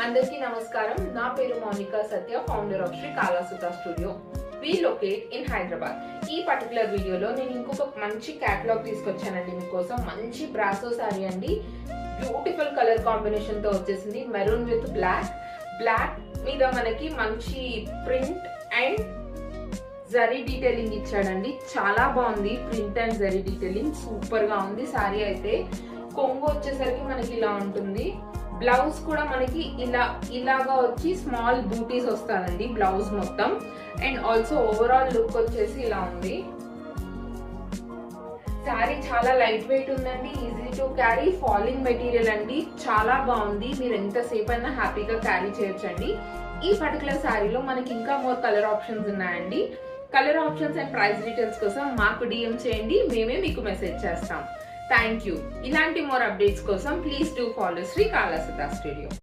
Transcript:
అందరికీ నమస్కారం. నా పేరు Mounika Satya, founder of Sri Kalasutha studio. We locate in Hyderabad. ఈ పర్టికులర్ వీడియోలో నేను ఇంకొక మంచి క్యాటలాగ్ తీసుకొచ్చానండి మీకోసం. మంచి బ్రాసో సారీ అండి, బ్యూటిఫుల్ కలర్ కాంబినేషన్ తో వచ్చేసింది. మెరూన్ విత్ బ్లాక్ మీద మనకి మంచి ప్రింట్ అండ్ జరీ డీటెయిలింగ్ ఇచ్చాడండి. చాలా బాగుంది print and zari detailing, super గా ఉంది సారీ అయితే. కొంగు వచ్చేసరికి మనకి ఇలా ఉంటుంది. బ్లౌజ్ కూడా మనకి ఇలాగా వచ్చి స్మాల్ బూటీస్ వస్తానండి బ్లౌజ్ మొత్తం. అండ్ ఆల్సో ఓవరాల్ లుక్ వచ్చేసి ఇలా ఉంది. శారీ చాలా లైట్ వెయిట్ ఉందండి, easy to carry, falling material అండి. చాలా బాగుంది, మీరు ఎంతసేపు అయినా హ్యాపీగా క్యారీ చేయొచ్చండి. ఈ పర్టికులర్ శారీలో మనకి ఇంకా మోర్ కలర్ ఆప్షన్స్ ఉన్నాయండి. Colour options and price details కోసం మాకు DM చేయండి, మేమే మీకు మెసేజ్ చేస్తాం. Thank you. ఇలాంటి మోర్ అప్డేట్స్ కోసం please do follow Sri Kalasutha studio.